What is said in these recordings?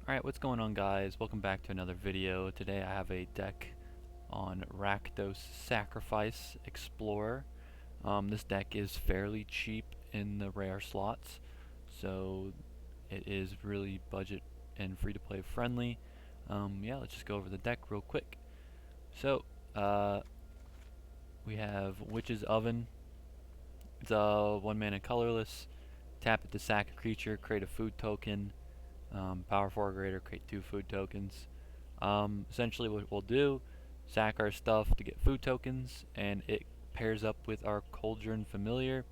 Alright, what's going on, guys? Welcome back to another video. Today I have a deck on Rakdos Sacrifice Explorer. This deck is fairly cheap in the rare slots, so it is really budget and free to play friendly. Yeah, let's just go over the deck real quick. So, we have Witch's Oven. It's a 1 mana colorless. Tap it to sack a creature, create a food token. Power 4 greater, create 2 food tokens. Essentially what we'll do, sack our stuff to get food tokens, and it pairs up with our Cauldron Familiar,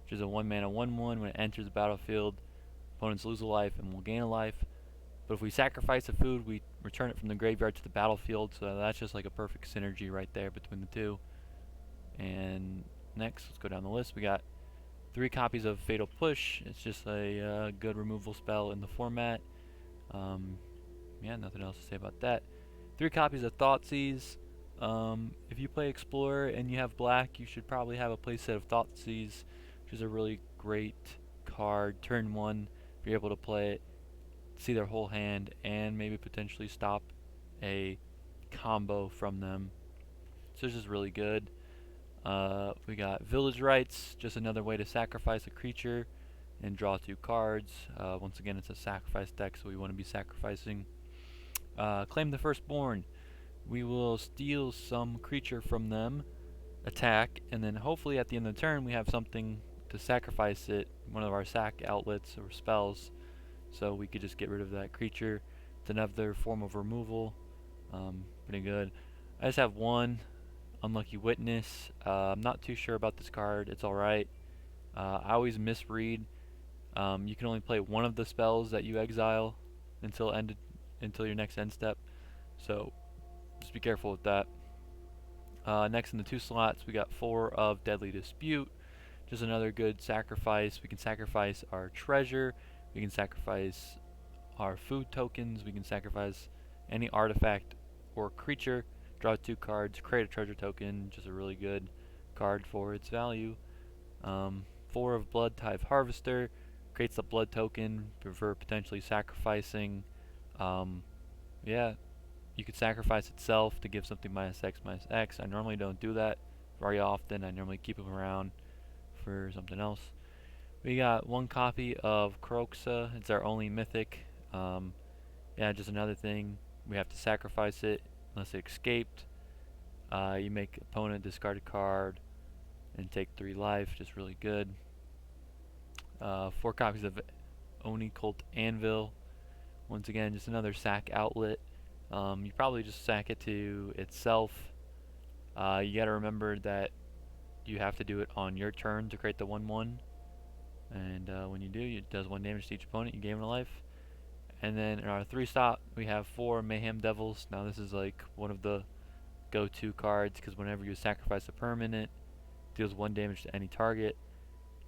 which is a 1 mana 1/1. When it enters the battlefield, opponents lose a life and will gain a life. But if we sacrifice a food, we return it from the graveyard to the battlefield, so that's just like a perfect synergy right there between the two. And next, let's go down the list. We got 3 copies of Fatal Push. It's just a good removal spell in the format. Yeah, nothing else to say about that. 3 copies of Thoughtseize. If you play Explorer and you have black, you should probably have a playset of Thoughtseize, which is a really great card. Turn 1, if you're able to play it, see their whole hand, and maybe potentially stop a combo from them. So it's just really good. We got Village Rites, just another way to sacrifice a creature and draw 2 cards. Once again, it's a sacrifice deck, so we want to be sacrificing. Claim the Firstborn. We will steal some creature from them, attack, and then hopefully at the end of the turn we have something to sacrifice it, one of our sack outlets or spells, so we could just get rid of that creature. It's another form of removal. Pretty good. I just have one Unlucky Witness. I'm not too sure about this card. It's alright. I always misread. You can only play one of the spells that you exile until your next end step, so just be careful with that. Next in the 2 slots, we got 4 of Deadly Dispute. Just another good sacrifice. We can sacrifice our treasure. We can sacrifice our food tokens. We can sacrifice any artifact or creature. Draw 2 cards, create a treasure token, just a really good card for its value. 4 of Bloodtithe Harvester, creates the blood token for potentially sacrificing. Yeah, you could sacrifice itself to give something -X/-X. I normally don't do that very often. I normally keep them around for something else. We got 1 copy of Kroxa. It's our only mythic. Yeah, just another thing. We have to sacrifice it unless it escaped. You make opponent discard a card and take 3 life. Just really good. 4 copies of Oni-Cult Anvil. Once again, just another sack outlet. You probably just sack it to itself. You gotta remember that you have to do it on your turn to create the 1/1. And when you do, it does 1 damage to each opponent. You gain a life. And then in our 3 stop, we have 4 Mayhem Devils. Now this is like one of the go-to cards, because whenever you sacrifice a permanent, it deals 1 damage to any target.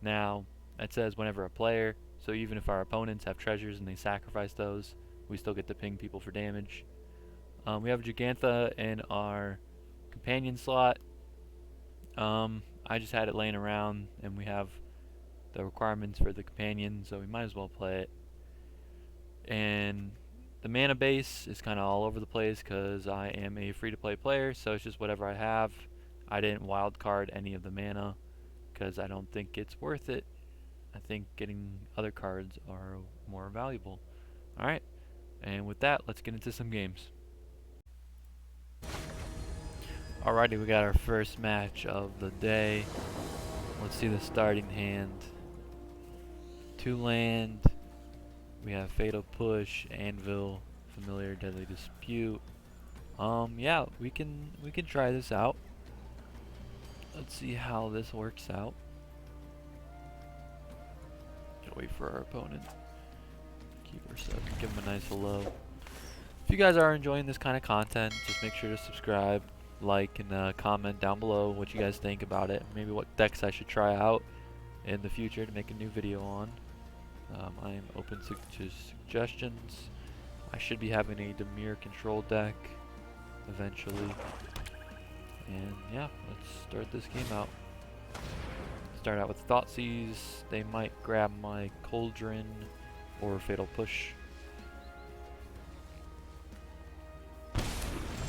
Now, it says whenever a player, so even if our opponents have treasures and they sacrifice those, we still get to ping people for damage. We have Jegantha in our companion slot. I just had it laying around, and we have the requirements for the companion, so we might as well play it. And the mana base is kind of all over the place because I am a free-to-play player, so it's just whatever I have. I didn't wildcard any of the mana because I don't think it's worth it. I think getting other cards are more valuable. Alright, and with that, let's get into some games. Alrighty, we got our first match of the day. Let's see the starting hand. 2 land. We have Fatal Push, Anvil, Familiar, Deadly Dispute. Yeah, we can try this out. Let's see how this works out. Gotta wait for our opponent. Keep her set. Give him a nice hello. If you guys are enjoying this kind of content, just make sure to subscribe, like, and comment down below what you guys think about it. Maybe what decks I should try out in the future to make a new video on. I am open to suggestions. I should be having a Mire control deck eventually. And yeah, let's start this game out. Start out with Thoughtseize. They might grab my Cauldron or Fatal Push.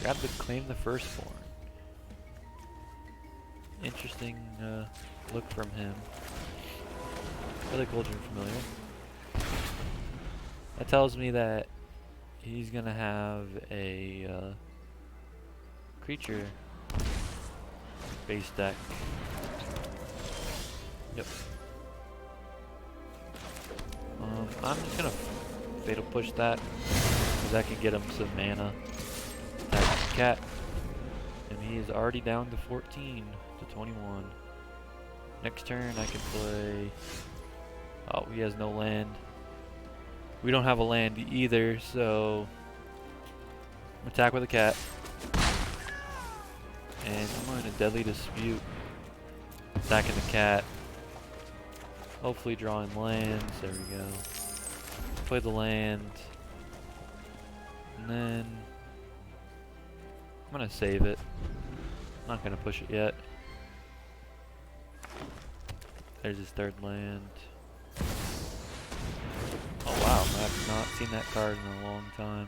Grab the Claim the Firstborn. Interesting look from him. Really Cauldron Familiar. That tells me that he's gonna have a creature base deck. Yep. I'm just gonna Fatal Push that, because that can get him some mana. Attack the cat. And he is already down to 14 to 21. Next turn I can play... Oh, he has no land. We don't have a land either, so... Attack with a cat. And I'm going to Deadly Dispute. Attacking the cat. Hopefully drawing lands. There we go. Play the land. And then... I'm going to save it. I'm not going to push it yet. There's his third land. Oh wow, I have not seen that card in a long time.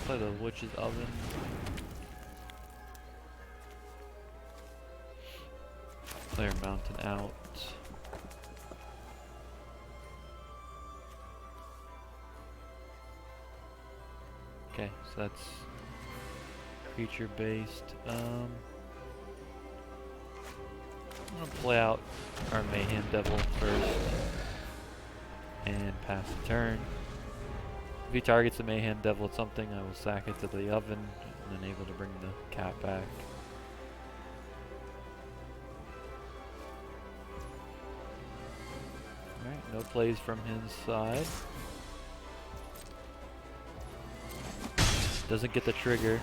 Play the Witch's Oven. Player Mountain out. Okay, so that's creature based. I'm gonna play out our Mayhem Devil first and pass the turn. If he targets the Mayhem Devil with something, I will sack it to the oven and then able to bring the cat back. Alright, no plays from his side. Doesn't get the trigger.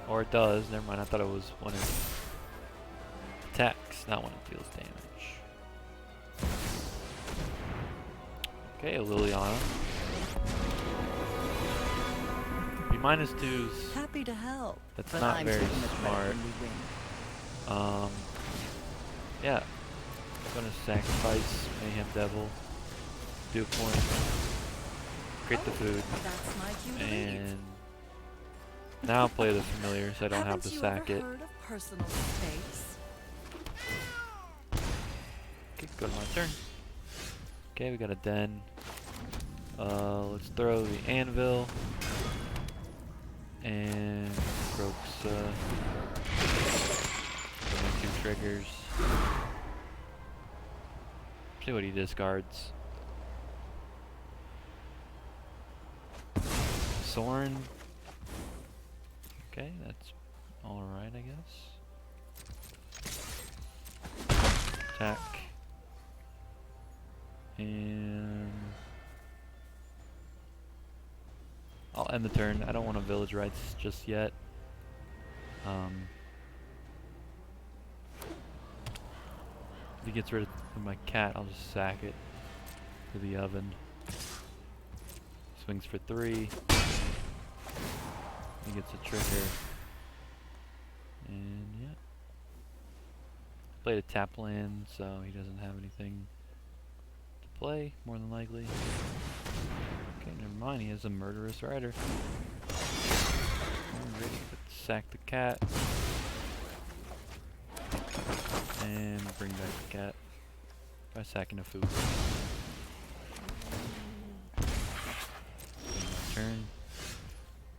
Or it does. Never mind, I thought it was when it attacks, not when it deals damage. Okay, Liliana. B-2's... Happy to help. That's not very smart. Yeah. I'm gonna sacrifice Mayhem Devil. Do a point. Create the food. And... now I'll play the familiar so I don't have to sack it. Okay, go to my turn. Okay, we got a den. Let's throw the Anvil. And Kroxa. Two triggers. See what he discards. Soren. Okay, that's alright, I guess. Attack. And... I'll end the turn. I don't want to Village Rites just yet. If he gets rid of my cat, I'll just sack it to the oven. Swings for 3. He gets a trigger. And yeah. Played a tap land, so he doesn't have anything to play, more than likely. Okay, never mind, he has a Murderous Rider. Alright, let's sack the cat. And bring back the cat by sacking a food. Turn.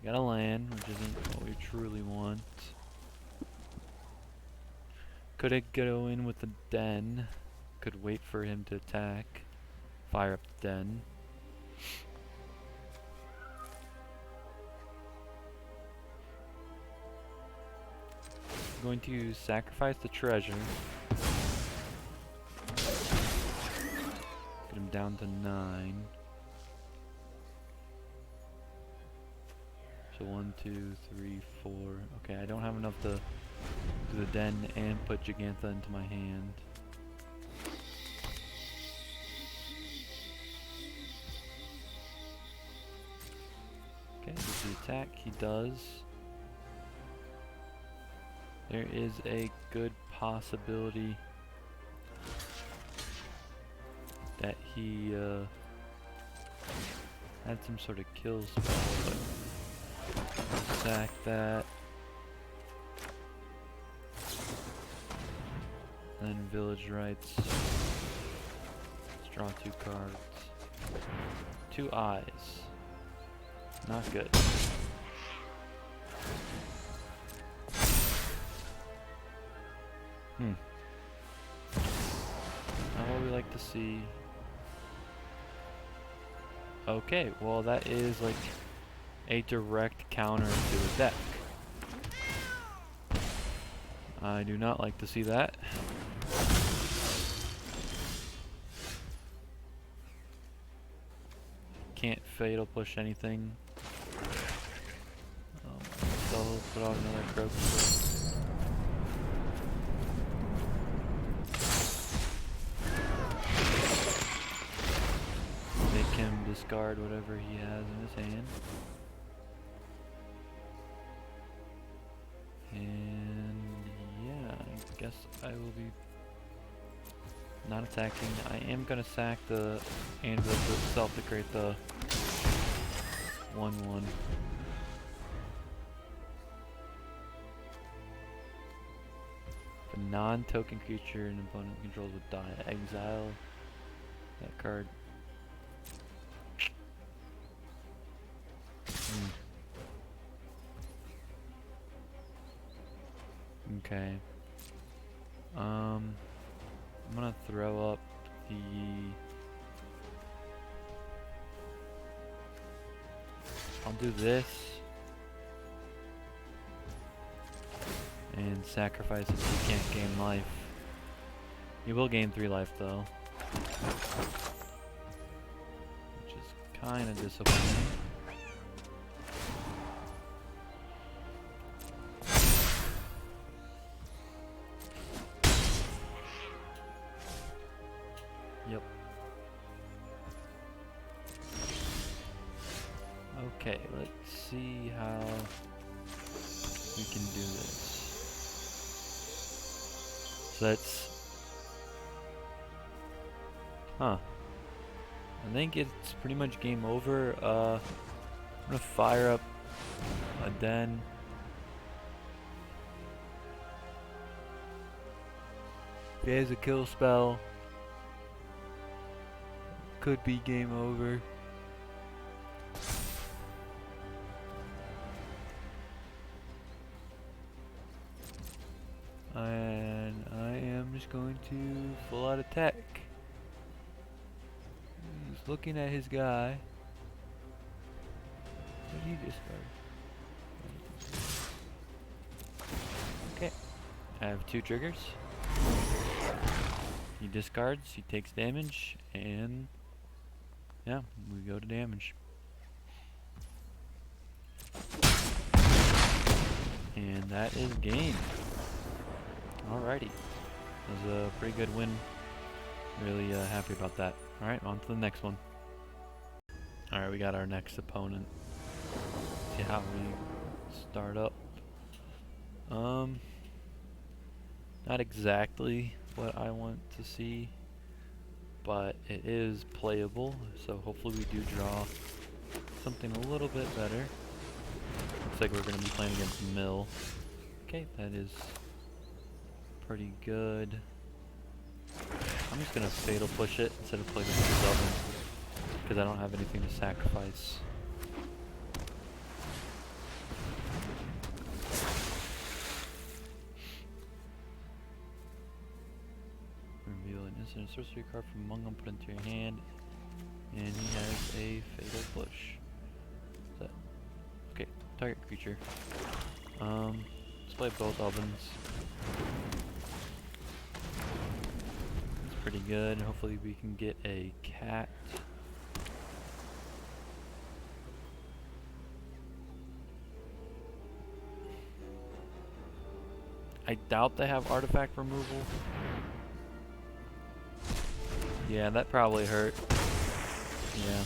Got a land, which isn't what we truly want. Could it go in with the den? Could wait for him to attack. Fire up the den. I'm going to sacrifice the treasure. Get him down to 9. So 1, 2, 3, 4. Okay, I don't have enough to do the den and put Jegantha into my hand. Okay, does he attack? He does. There is a good possibility that he had some sort of kill spell, but sack that. Then Village Rites. Let's draw 2 cards. 2 eyes. Not good. Not what we like to see. Okay, well that is like a direct counter to a deck. I do not like to see that. Can't fatal push anything. So put out another Kroxa. Make him discard whatever he has in his hand. And yeah, I guess I will be not attacking. I am gonna sack the Anvil to itself to create the 1/1. If a non-token creature an opponent controls would die, exile that card. Okay. I'm gonna throw up the I'll do this and sacrifice it so you can't gain life. You will gain 3 life though, which is kinda disappointing. Yep. Okay, let's see how we can do this. So that's... I think it's pretty much game over. I'm gonna fire up a den. If he has a kill spell, could be game over. And I am just going to full out attack. He's looking at his guy. What did he discard? Okay. I have 2 triggers. He discards, he takes damage, and yeah, we go to damage. And that is game. Alrighty. That was a pretty good win. Really happy about that. Alright, on to the next one. Alright, we got our next opponent. See how we start up. Not exactly what I want to see, but it is playable, so hopefully we do draw something a little bit better. Looks like we're going to be playing against Mill. Okay, that is pretty good. I'm just going to fatal push it instead of playing with the oven, because I don't have anything to sacrifice. Reveal an instant sorcery card from among them, put into your hand, and he has a fatal push. That okay? Target creature. Let's play both ovens. It's pretty good. Hopefully we can get a cat. I doubt they have artifact removal. Yeah, that probably hurt. Yeah.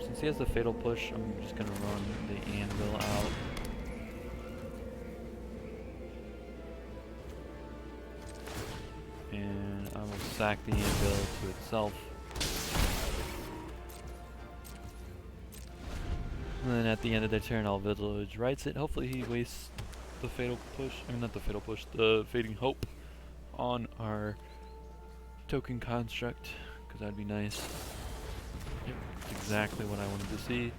Since he has the fatal push, I'm just gonna run the Anvil out. And I will sack the Anvil to itself. And then at the end of their turn, I'll Village Rites it. Hopefully he wastes the Fatal Push, I mean not the Fatal Push, the Fading Hope on our token construct, because that'd be nice. Yep, that's exactly what I wanted to see.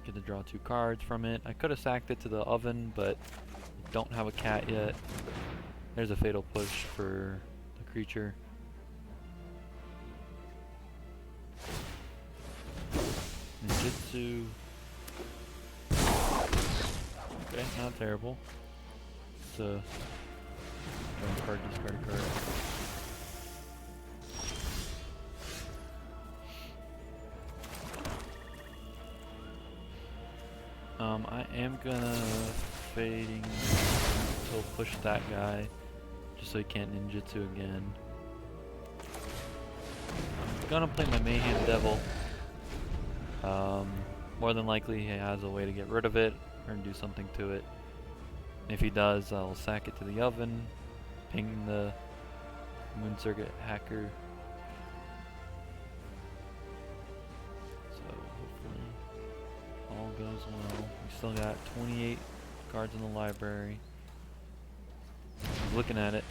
Get to draw 2 cards from it. I could have sacked it to the oven, but I don't have a cat yet. There's a Fatal Push for the creature. Ninjutsu. Okay, not terrible. It's a draw card, discard a card. I am gonna Fading until push that guy, just so he can't ninjutsu again. I'm gonna play my Mayhem Devil. More than likely he has a way to get rid of it or do something to it. If he does, I'll sack it to the oven, ping the Moon Circuit hacker. So hopefully all goes well. We still got 28 cards in the library. Looking at it.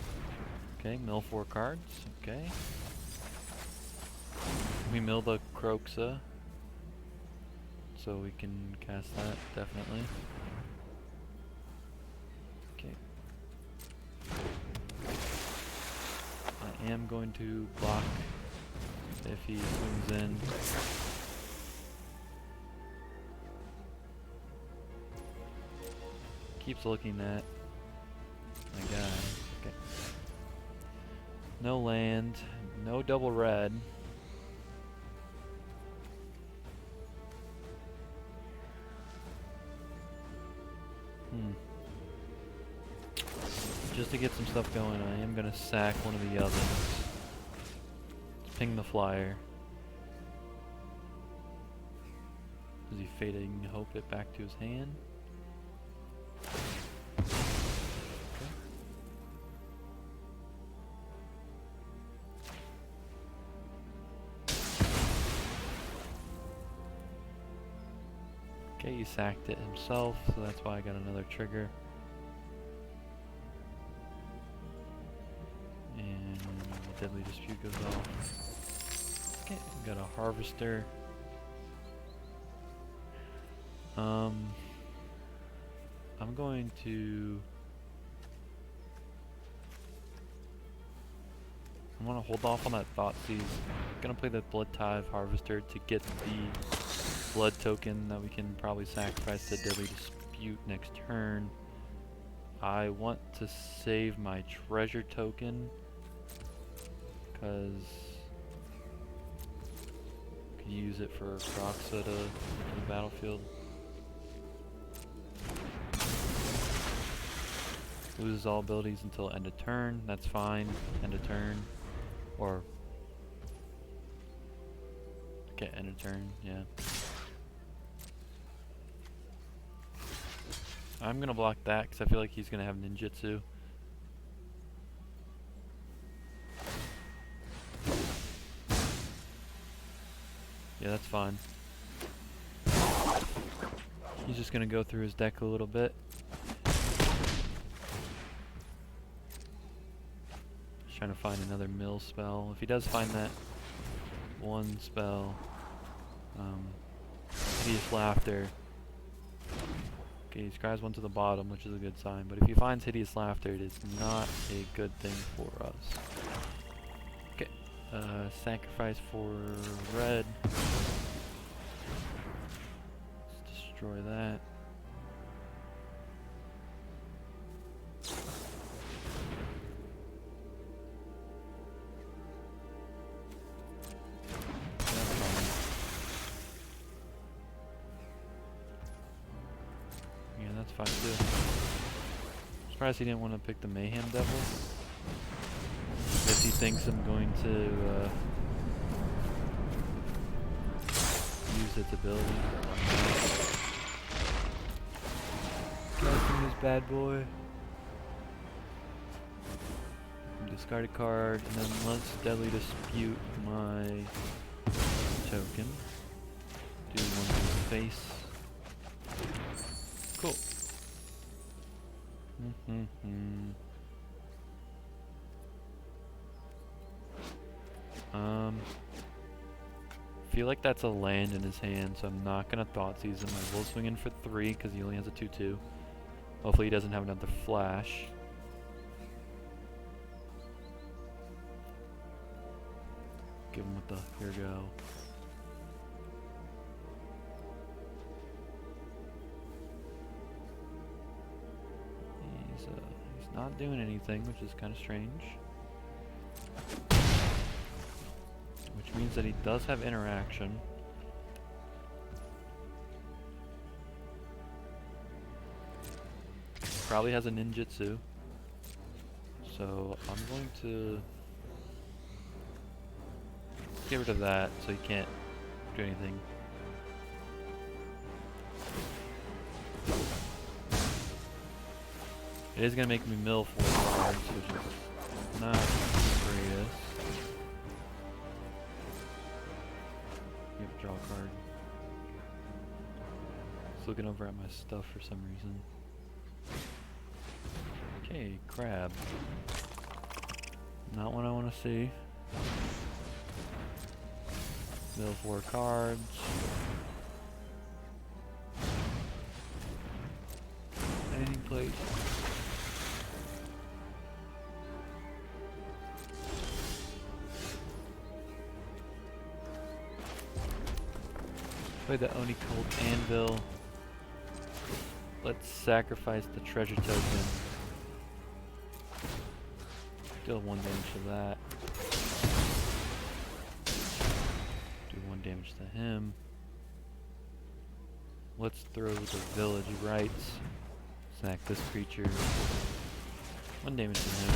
Okay, mill 4 cards. Okay. We mill the Kroxa, so we can cast that, definitely. Okay. I am going to block if he swings in. Keeps looking at my guy. Okay. No land, no double red. Just to get some stuff going, I am gonna sack one of the ovens. Let's ping the flyer. Is he Fading Hope it back to his hand? Okay, he sacked it himself, so that's why I got another trigger. And the Deadly Dispute goes off. Okay, got a Harvester. I'm going to... I'm gonna hold off on that Thoughtseize. I'm gonna play the Bloodtithe Harvester to get the blood token that we can probably sacrifice to Deadly Dispute next turn. I want to save my treasure token because I can use it for Kroxa to the battlefield. Loses all abilities until end of turn. That's fine. End of turn. Or okay, end of turn, yeah. I'm gonna block that because I feel like he's gonna have ninjutsu. Yeah, that's fine. He's just gonna go through his deck a little bit. Just trying to find another mill spell. If he does find that one spell, Hideous Laughter. Okay, he scries one to the bottom, which is a good sign. But if he finds Hideous Laughter, it is not a good thing for us. Okay, sacrifice for red. Let's destroy that. That's fine too. Surprised he didn't want to pick the Mayhem Devil. If he thinks I'm going to use its ability. Casting this bad boy. Discard a card, and then let's Deadly Dispute my token. Do one to the face. Cool. Feel like that's a land in his hand, so I'm not gonna Thoughtseize him. I will swing in for 3 because he only has a 2/2. Hopefully he doesn't have another flash. Give him with the here go. He's not doing anything, which is kind of strange. Which means that he does have interaction. Probably has a ninjutsu. So I'm going to get rid of that so he can't do anything. It is going to make me mill 4 cards, which is not the greatest. Draw a card. Just looking over at my stuff for some reason. Okay, crab. Not what I want to see. Mill 4 cards. Anything please. Play the Oni-Cult Anvil. Let's sacrifice the treasure token. Deal 1 damage to that. Do 1 damage to him. Let's throw the Village Rites. Sack this creature. 1 damage to him.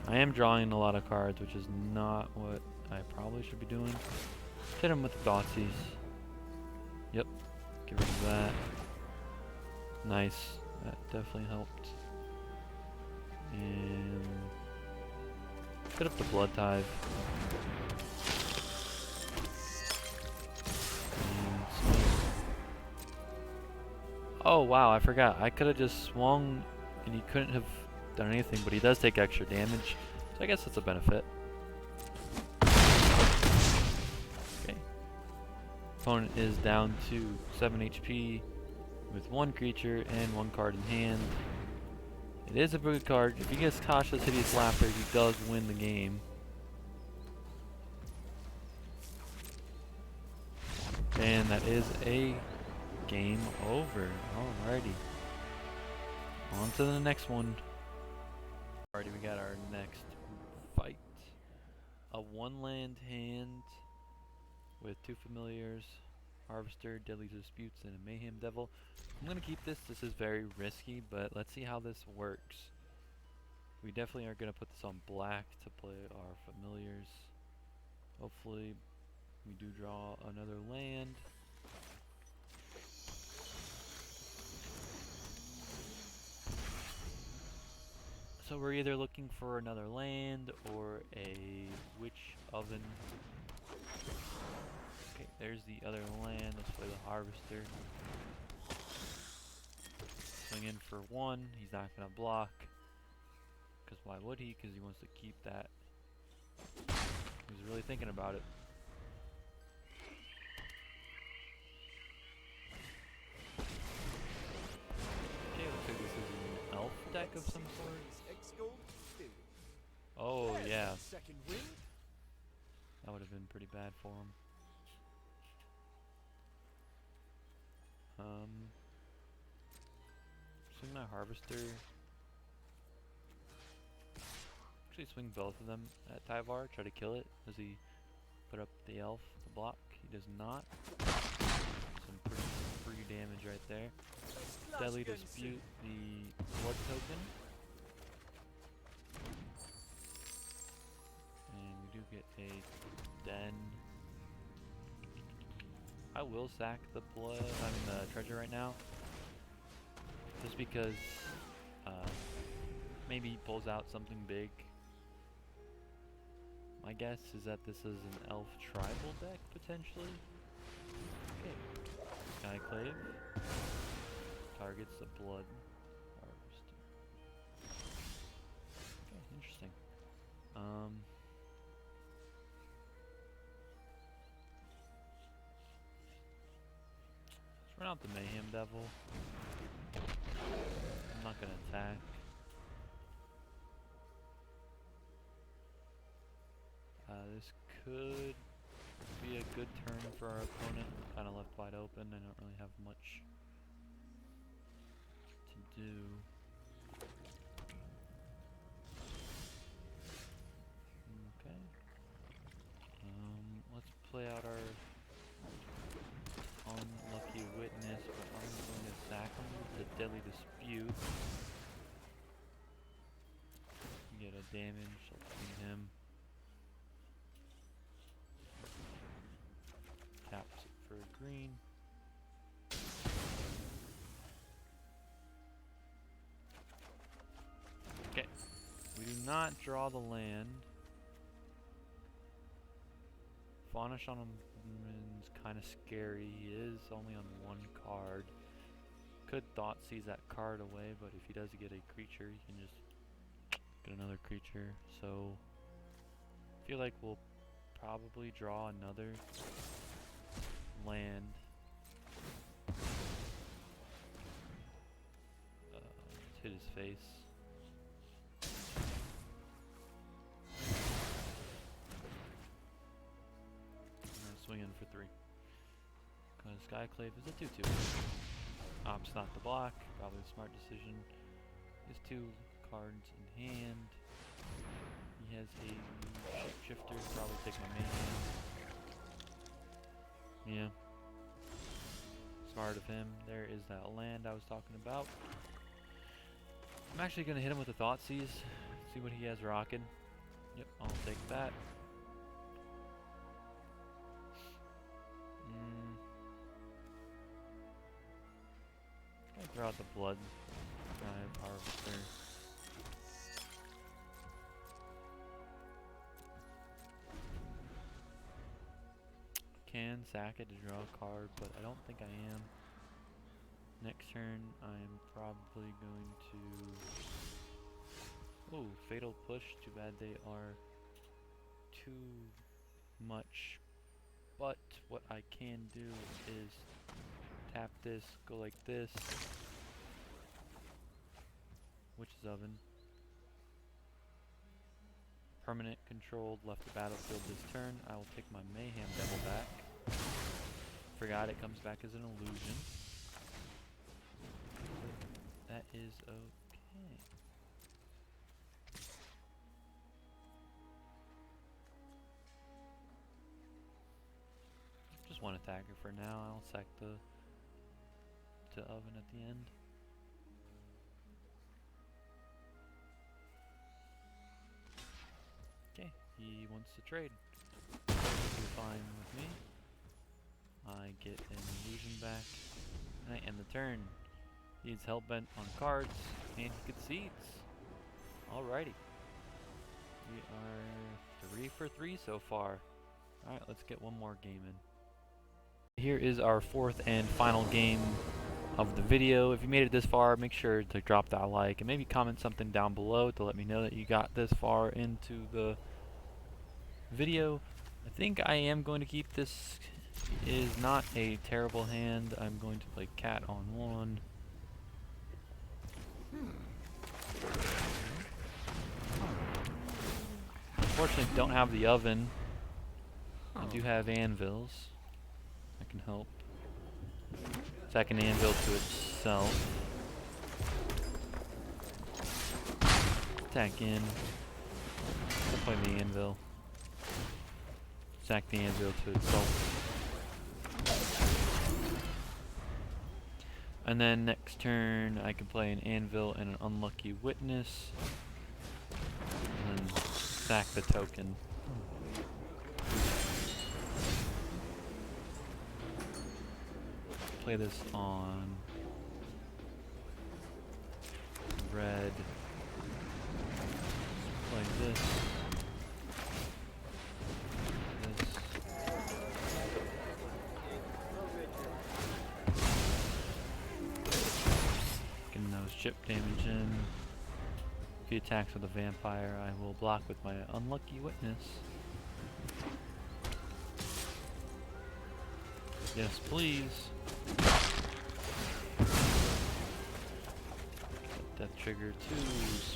I am drawing a lot of cards, which is not what I probably should be doing. Hit him with Thoughtseize. Yep. Get rid of that. Nice. That definitely helped. And hit up the Bloodtithe. Oh wow, I forgot. I could have just swung and he couldn't have done anything, but he does take extra damage. So I guess that's a benefit. Opponent is down to 7 HP with 1 creature and 1 card in hand. It is a good card. If he gets Tasha's Hideous Laughter, he does win the game. And that is a game over. Alrighty. On to the next one. Alrighty, we got our next fight. A 1-land hand with 2 familiars, Harvester, Deadly Disputes, and a Mayhem Devil. I'm going to keep this. This is very risky, but let's see how this works. We definitely are going to put this on black to play our familiars. Hopefully we do draw another land. So we're either looking for another land or a witch oven. Okay, there's the other land. Let's play the Harvester. Swing in for 1. He's not going to block. Because why would he? Because he wants to keep that. He's really thinking about it. Okay, looks like this is an elf deck of some sort. Oh, yeah. That would have been pretty bad for him. Swing my Harvester. Actually swing both of them at Tyvar, try to kill it. Does he put up the elf to block? He does not. Some pretty free damage right there. Deadly Dispute the blood token. And we do get a den. I will sack the the treasure right now. Just because maybe he pulls out something big. Might My guess is that this is an elf tribal deck, potentially. Okay. Skyclave. Targets the Blood Harvester. Okay, interesting. Let's run out the Mayhem Devil. I'm not gonna attack. This could be a good turn for our opponent. Kind of left wide open. I don't really have much to do. Okay. Let's play out our Unlucky Witness, but I'm going to sack him with the Deadly Dispute. Get a damage between him. Taps it for a green. Okay. We do not draw the land. Vanish on him is kind of scary. He is only on one card. Could Thoughtseize that card away, but if he does get a creature, he can just get another creature. So I feel like we'll probably draw another land. Let's hit his face. Swinging for 3. Because Skyclave is a 2/2. Opts not to block. Probably a smart decision. He has 2 cards in hand. He has a shifter. Probably take my main hand. Yeah. Smart of him. There is that land I was talking about. I'm actually going to hit him with a Thoughtseize. See what he has rocking. Yep, I'll take that. Throw out the Bloodtithe Harvester. Can sack it to draw a card, but I don't think I am. Next turn, I'm probably going to... Oh, Fatal Push. Too bad they are too much. But what I can do is tap this, go like this. Witch's Oven. Permanent controlled, left the battlefield this turn. I will take my Mayhem Devil back. Forgot it comes back as an illusion. That is okay. Just one attacker for now. I'll sack the oven at the end. Okay, he wants to trade. He's fine with me. I get an illusion back, and I end the turn. He's hellbent on cards, and he concedes. Alrighty. We are 3 for 3 so far. Alright, let's get one more game in. Here is our 4th and final game of the video. If you made it this far, make sure to drop that like and maybe comment something down below to let me know that you got this far into the video. I think I am going to keep this. It is not a terrible hand. I'm going to play cat on 1. Unfortunately, don't have the oven. I do have anvils. I can help. Second anvil to itself. Attack in. I'll play the anvil. Sack the anvil to itself. And then next turn I can play an anvil and an unlucky witness. And then sack the token. Play this on red. Play this. chip damage in. If he attacks with a vampire, I will block with my unlucky witness. Yes, please. Death trigger 2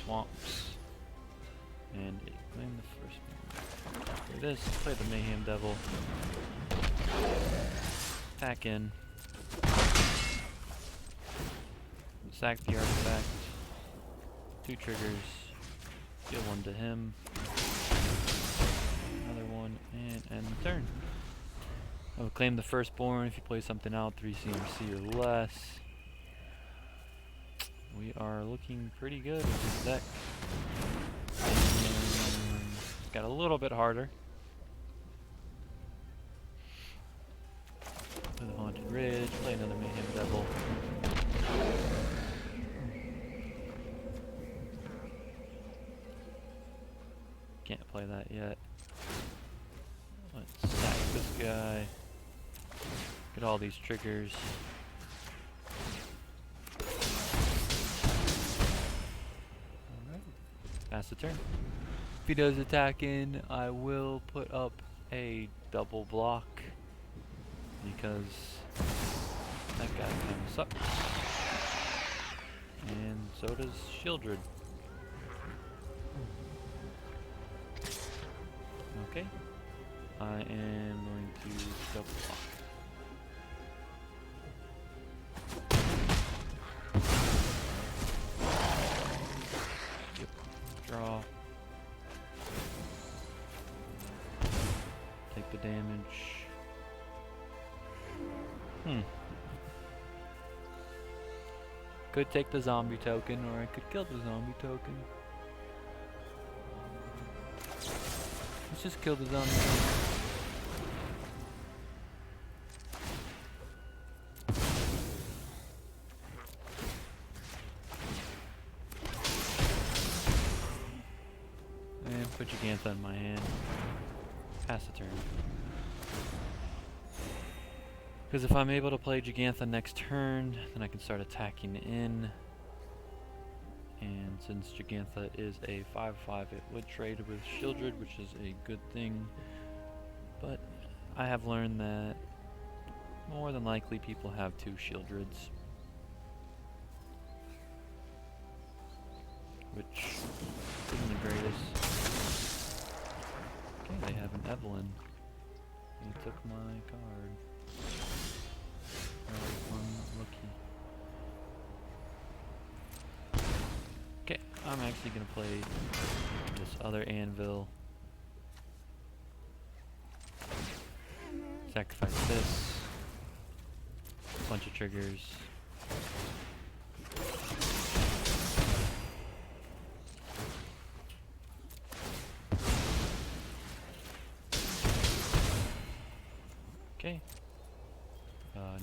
swamps. And claim the firstborn. Play this, play the Mayhem Devil. Attack in. Sack the artifact. 2 triggers. Deal 1 to him. Another one, and end the turn. I will claim the firstborn if you play something out 3 CMC or less. We are looking pretty good with this deck. It's got a little bit harder. Play the Haunted Ridge, play another Mayhem Devil. Can't play that yet. Let's sack this guy. Get all these triggers. Alright. Pass the turn. If he does attack in, I will put up a double block because that guy kind of sucks. And so does Shieldred. Okay. I am going to double block. Yep. Draw. Take the damage. Could take the zombie token, or I could kill the zombie token. Let's just kill the zombie token. And put Jegantha in my hand. Pass the turn. Because if I'm able to play Jegantha next turn, then I can start attacking in. And since Jegantha is a 5/5, it would trade with Shieldred, which is a good thing. But I have learned that more than likely people have 2 Shieldreds. Which isn't the greatest. Okay, they have an Evelyn. He took my card. Unlucky. Okay, I'm actually gonna play this other anvil. Sacrifice this. Bunch of triggers. Okay.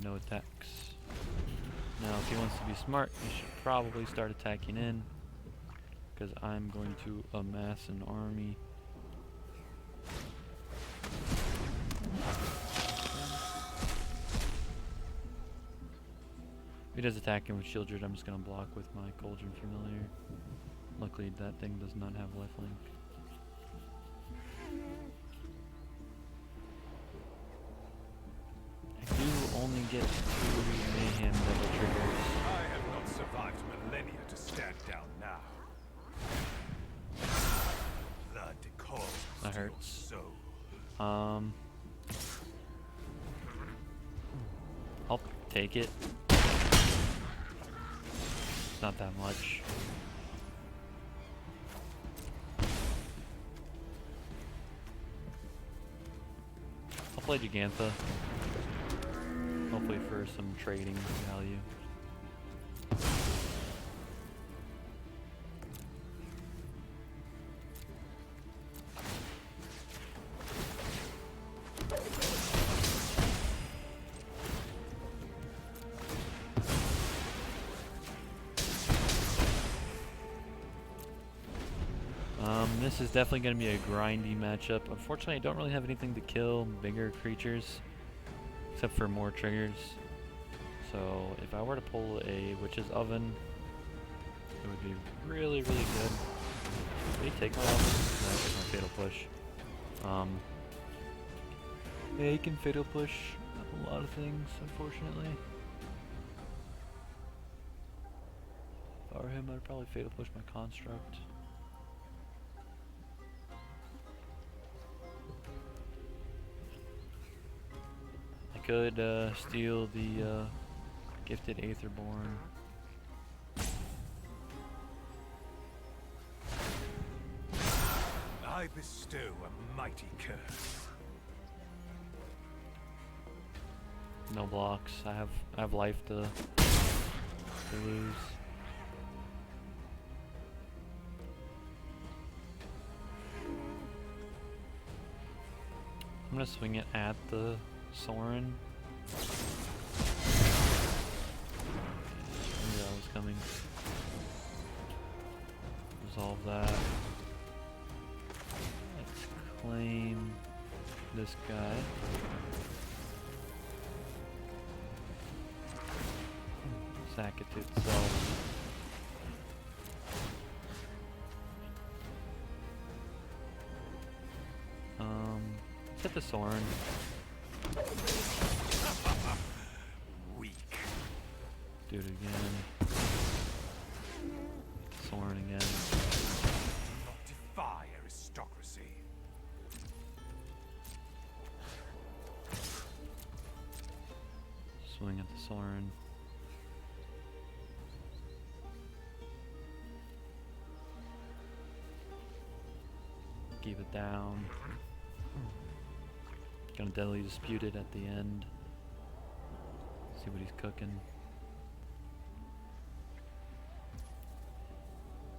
No attacks. Now, if he wants to be smart, he should probably start attacking in, because I'm going to amass an army. If he does attack him with Shieldred, I'm just going to block with my Cauldron Familiar. Luckily, that thing does not have lifelink. Only get 2 Mayhem Devil triggers. I have not survived millennia to stand down now. Blood calls. That hurts. Soul. I'll take it. It's not that much. I'll play Jegantha. Hopefully for some trading value. This is definitely going to be a grindy matchup. Unfortunately, I don't really have anything to kill bigger creatures, except for more triggers. So if I were to pull a Witch's Oven, It would be really, really good. Did he take my album? No, I took my fatal push. Yeah, he can fatal push a lot of things, unfortunately. If I were him, I'd probably fatal push my construct. I could steal the gifted Aetherborn. I bestow a mighty curse. No blocks. I have life to lose. I'm gonna swing it at the Soren. I knew that was coming. Resolve that. Let's claim this guy. Sack it to itself. Let's hit the Soren. Weak. Do it again. Soren again. Not defy aristocracy. Swing at the Soren. Keep it down. Gonna deadly dispute it at the end. See what he's cooking.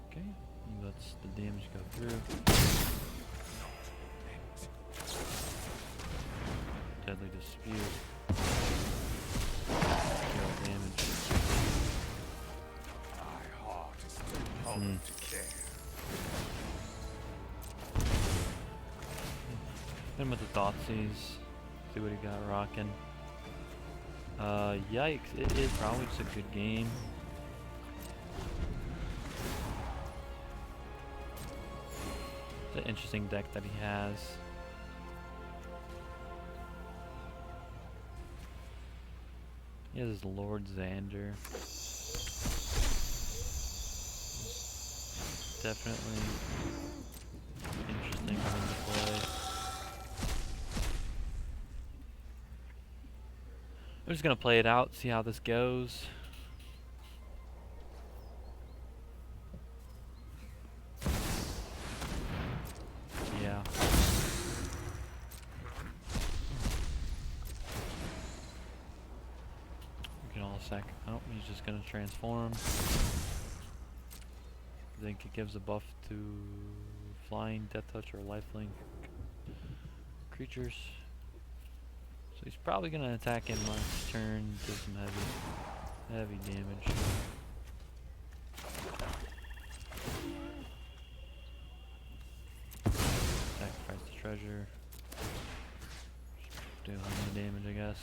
Okay, he lets the damage go through. Deadly dispute. Zero damage. My heart is too cold to care. Hit him with the Thoughtseize. See what he got rocking. Yikes, it is probably just a good game. It's an interesting deck that he has. He has his Lord Xander. Definitely interesting one to play. I'm just gonna play it out, see how this goes. Yeah. We can all sack. Oh, he's just gonna transform. I think it gives a buff to flying, death touch, or lifelink creatures. So he's probably gonna attack in my turn, do some heavy damage. Sacrifice the treasure. Just do the damage, I guess.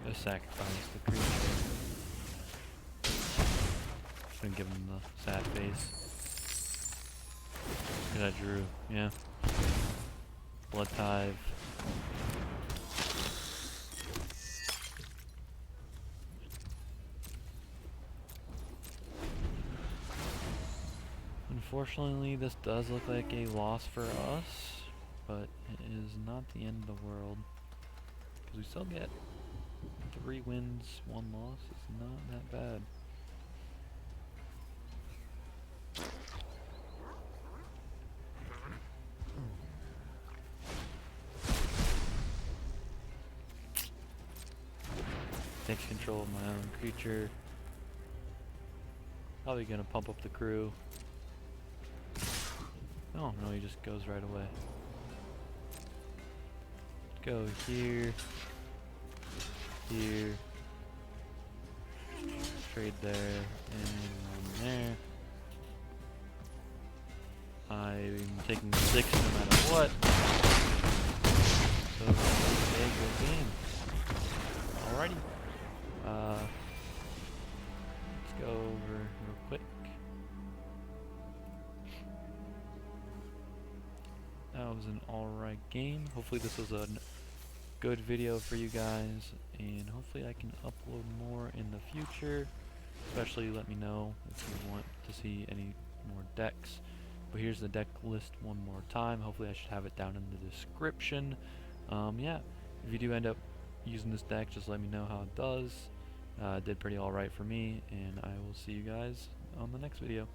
Just sacrifice the creature. Just gonna give him the sad face. I drew, yeah. Bloodtithe. Unfortunately, this does look like a loss for us, but it is not the end of the world. Because we still get 3 wins, 1 loss. It's not that bad. Takes control of my own creature. Probably gonna pump up the crew. Oh no, he just goes right away. Go here, here, trade there, and there. I'm taking 6 no matter what. So, big game. Alrighty. Let's go over real quick. That was an alright game. Hopefully this was a good video for you guys, and hopefully I can upload more in the future. Especially let me know if you want to see any more decks. But here's the deck list one more time. Hopefully I should have it down in the description. Yeah, if you do end up using this deck, just let me know how it does. It did pretty alright for me, and I will see you guys on the next video.